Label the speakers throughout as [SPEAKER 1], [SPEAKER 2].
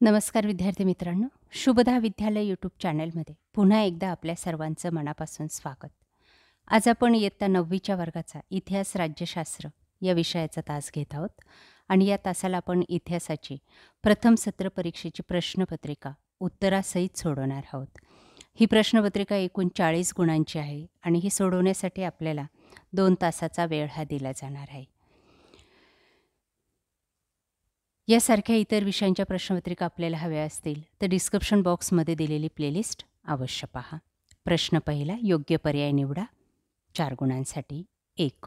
[SPEAKER 1] नमस्कार विद्यार्थी मित्रांनो, शुभदा विद्यालय यूट्यूब चॅनलमध्ये पुन्हा एकदा आपल्या सर्वांचं मनापासून स्वागत. आज आपण इयत्ता 9वीच्या वर्गाचा इतिहास राज्यशास्त्र या विषयाचा तास घेत आहोत आणि या तासाला आपण इतिहासाची प्रथम सत्र परीक्षेची प्रश्नपत्रिका उत्तरासहित सोडवणार आहोत. ही प्रश्नपत्रिका एकूण 40 गुणांची आहे आणि ही सोडवण्यासाठी आपल्याला 2 तासाचा वेळ हा दिला जाणार आहे. यासारख्या इतर विषयांच्या प्रश्नपत्रिका आपल्याला हव्या असतील तर डिस्क्रिप्शन बॉक्समध्ये दिलेली प्लेलिस्ट अवश्य पहा. प्रश्न पहिला, योग्य पर्याय निवडा. 4 गुणांसाठी. 1.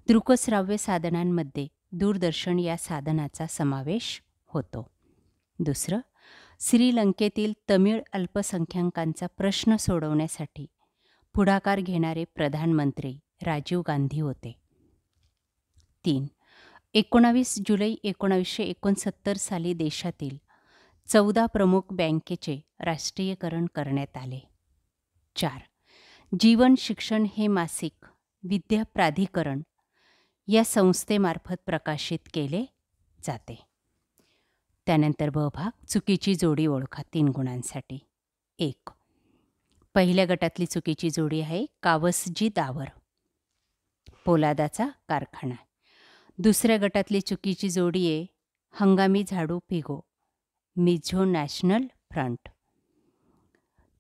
[SPEAKER 1] दृकश्राव्य साधनांमध्ये दूरदर्शन या साधनाचा समावेश होतो. दुसरं, श्रीलंकेतील तमिळ अल्पसंख्याकांचा प्रश्न सोडवण्यासाठी पुढाकार घेणारे प्रधानमंत्री राजीव गांधी होते. 3. 19 जुलै 1969 साली देशातील 14 प्रमुख बँकेचे राष्ट्रीयकरण करण्यात आले. 4. जीवन शिक्षण हे मासिक विद्या प्राधिकरण या संस्थेमार्फत प्रकाशित केले जाते. त्यानंतर ब भाग, चुकीची जोडी ओळखा. 3 गुणांसाठी. 1. पहिल्या गटातली चुकीची जोडी आहे कावसजी दावर, पोलादाचा कारखाना. दुसऱ्या गटातली चुकीची जोडी आहे हंगामी झाडू पिगो, मिझो नॅशनल फ्रंट.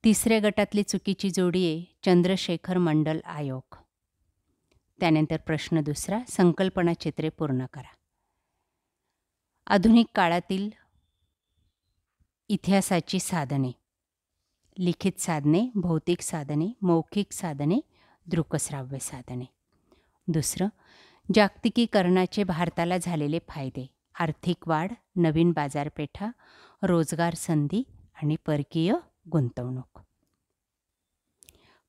[SPEAKER 1] तिसऱ्या गटातली चुकीची जोडी आहे चंद्रशेखर मंडल आयोग. त्यानंतर प्रश्न दुसरा, संकल्पना चित्रे पूर्ण करा. आधुनिक काळातील इतिहासाची साधने: लिखित साधने, भौतिक साधने, मौखिक साधने, दृकश्राव्य साधने. दुसरं, जागतिकीकरणाचे भारताला झालेले फायदे: आर्थिक वाढ, नवीन बाजारपेठा, रोजगार संधी आणि परकीय गुंतवणूक.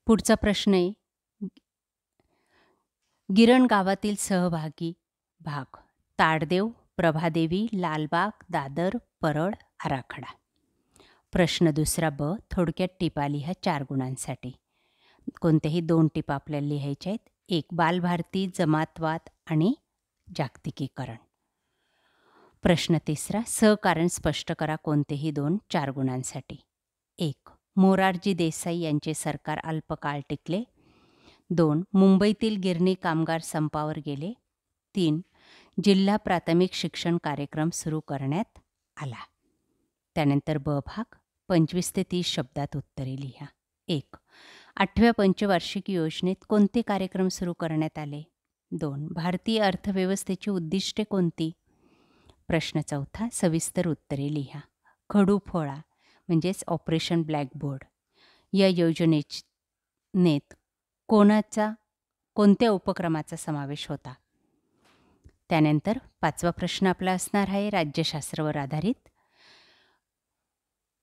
[SPEAKER 1] पुढचा प्रश्न आहे गिरण गावातील सहभागी भाग: ताडदेव, प्रभादेवी, लालबाग, दादर, परळ, आराखडा. प्रश्न दुसरा ब, थोडक्यात टिपा लिहा. 4 गुणांसाठी. कोणत्याही 2 टिपा आपल्याला लिहायच्या आहेत. 1. बालभारती, जमातवाद आणि जागतिकीकरण. प्रश्न तिसरा, सहकारण स्पष्ट करा. कोणतेही 2. 4 गुणांसाठी. 1. मोरारजी देसाई यांचे सरकार अल्पकाळ टिकले. 2. मुंबईतील गिरणी कामगार संपावर गेले. 3. जिल्हा प्राथमिक शिक्षण कार्यक्रम सुरू करण्यात आला. त्यानंतर ब भाग, 25 ते 30 शब्दात उत्तरे लिहा. 1. 8व्या पंचवार्षिक योजनेत कोणते कार्यक्रम सुरू करण्यात आले? 2. भारतीय अर्थव्यवस्थेची उद्दिष्टे कोणती? प्रश्न चौथा, सविस्तर उत्तरे लिहा. खडू फोळा म्हणजेच ऑपरेशन ब्लॅकबोर्ड या योजनेत कोणत्या उपक्रमाचा समावेश होता? त्यानंतर 5वा प्रश्न आपला असणार आहे राज्यशास्त्रावर आधारित.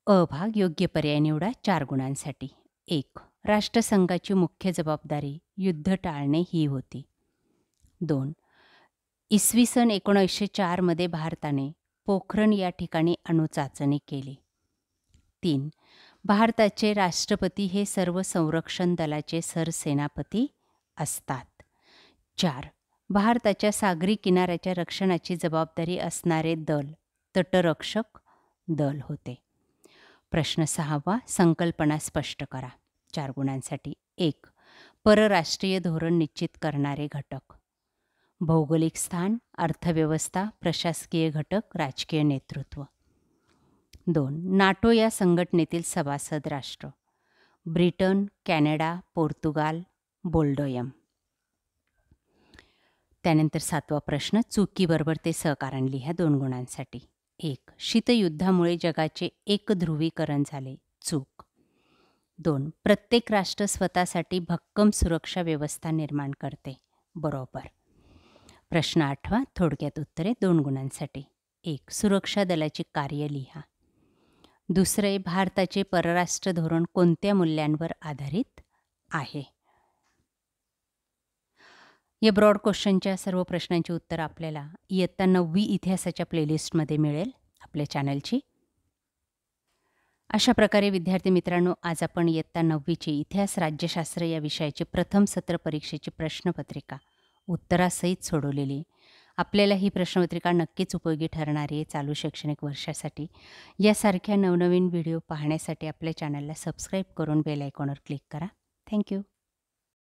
[SPEAKER 1] अ भाग, योग्य पर्याय निवडा. 4 गुणांसाठी. 1. राष्ट्रसंघाची मुख्य जबाबदारी युद्ध टाळणे ही होती. 2. इसवी सन 1904 मध्ये भारताने पोखरण या ठिकाणी अणुचाचणी केली. 3. भारताचे राष्ट्रपती हे सर्व संरक्षण दलाचे सरसेनापती असतात. 4. भारताच्या सागरी किनाऱ्याच्या रक्षणाची जबाबदारी असणारे दल तटरक्षक दल होते. प्रश्न 6वा, संकल्पना स्पष्ट करा. 4 गुणांसाठी. 1. परराष्ट्रीय धोरण निश्चित करणारे घटक: भौगोलिक स्थान, अर्थव्यवस्था, प्रशासकीय घटक, राजकीय नेतृत्व. 2. नाटो या संघटनेतील सभासद राष्ट्र: ब्रिटन, कॅनडा, पोर्तुगाल, बोल्डोयम. त्यानंतर 7वा प्रश्न, चुकीबरोबर ते सहकारण लिहा. 2 गुणांसाठी. 1. शीतयुद्धामुळे जगाचे एकध्रुवीकरण झाले. चूक. 2. प्रत्येक राष्ट्र स्वतःसाठी भक्कम सुरक्षा व्यवस्था निर्माण करते. बरोबर. प्रश्न 8वा, थोडक्यात उत्तरे. 2 गुणांसाठी. 1. सुरक्षा दलाची कार्य लिहा. दुसरे, भारताचे परराष्ट्र धोरण कोणत्या मूल्यांवर आधारित आहे? या ब्रॉड क्वेश्चनच्या सर्व प्रश्नांची उत्तर आपल्याला इयत्ता 9वी इतिहासाच्या प्लेलिस्टमध्ये मिळेल आपल्या चॅनलची. अशा प्रकारे विद्यार्थी मित्रांनो, आज आपण इयत्ता 9वीची इतिहास राज्यशास्त्र या विषयाची प्रथम सत्र परीक्षेची प्रश्नपत्रिका उत्तरासहित सोडवलेली आपल्याला ही प्रश्नपत्रिका नक्कीच उपयोगी ठरणार आहे चालू शैक्षणिक वर्षासाठी. यासारख्या नवनवीन व्हिडिओ पाहण्यासाठी आपल्या चॅनलला सबस्क्राईब करून बेल आयकॉनवर क्लिक करा. Thank you.